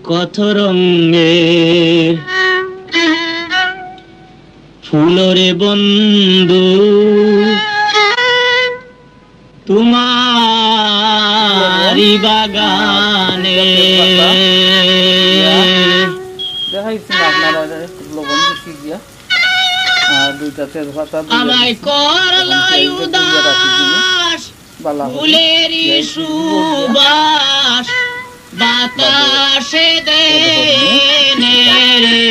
কত রঙের ফুলরে বন্ধু তোমারি বাগানে আমায় করলাই উদাস ফুলেরি সুবাস বাতাসে দেনে রে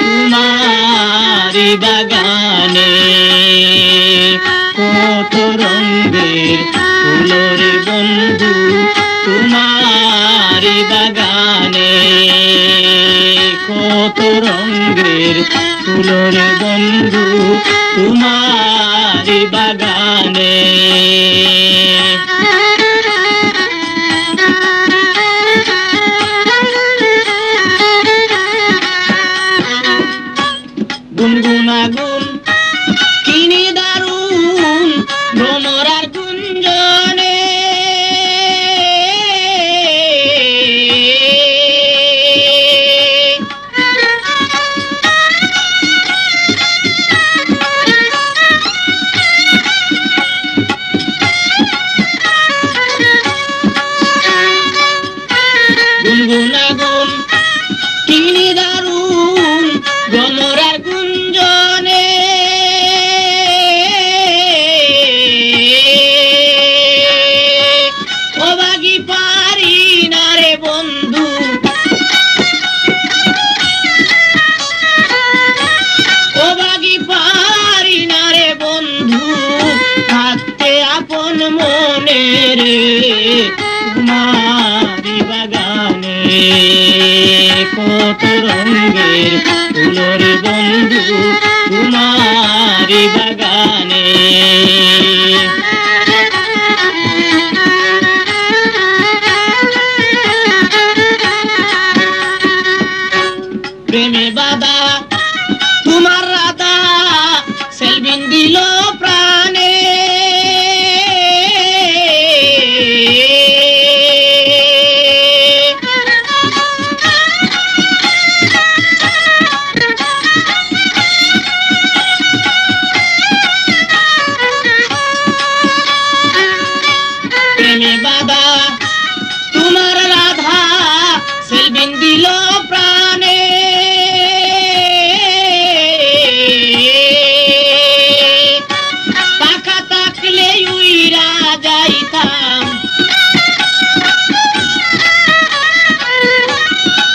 তোমারি বাগানে কত রঙের ফুলের বন্ধু তোমারি বাগানে কত রঙের ফুলের বন্ধু তোমারি বাগানে গুনগুনাগুন কিনি দারুন ভ্রমরার গুঞ্জনে গুনগুনাগুন কিনি দারুন ভ্রমরার গুঞ্জনে ওবাগি পারি না রে বন্ধু ওবাগি পারি না রে বন্ধু থাকতে আপন মনে রে তোমারি বাগানে কত রঙের ফুলের বন্ধু তোমারি বাগানে প্রেমে বাদা তোমার রাধা সেলবিন দিল প্রাণে প্রেমে বাদা তোমার রাধা সেলবিন দিল প্রাণে পাখা থাকলে উইরা যাইতাম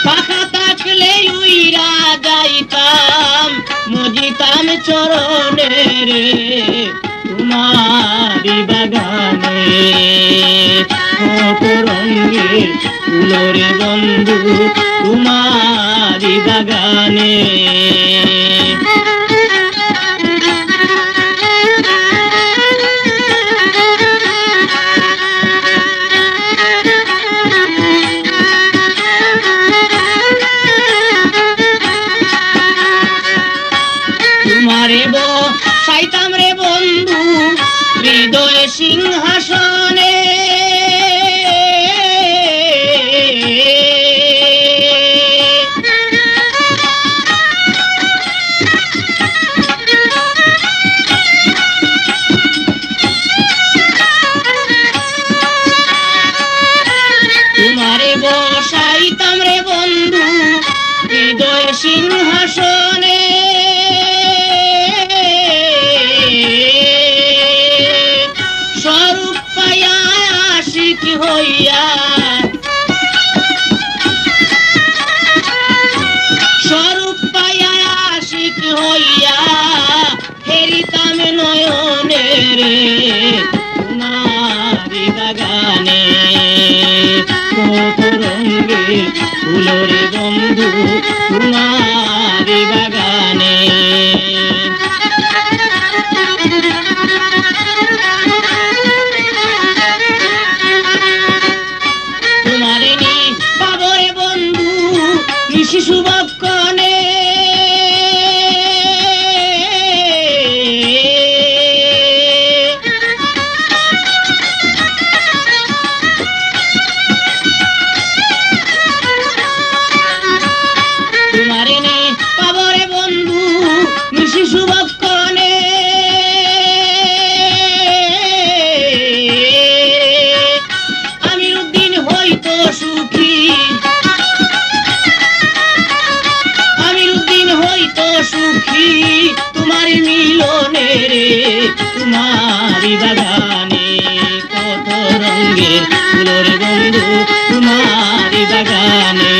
পাখা থাকলে উইরা যাইতাম মজিতাম চরণে রে তোমারি বাগানে কত রঙের ফুলের বন্ধু তোমারি বাগানে তোমারে বসাইতাম রে বন্ধু হৃদয় সিংহাসনে তোমারে বসাইতাম রে বন্ধু হৃদয় সিংহাসনে স্বরূপ পাইয়া আশিক হইয়া স্বরূপ পাইয়া আশিক হইয়া হেরিতাম নয়নে রে তোমারি বাগানে কত রঙের ফুলের বন্ধু তোমারি বাগানে তোমারে নি বাবরে বন্ধু শিশু বক্ষণে রঙের ফুলরে বন্ধু তোমারি বাগানে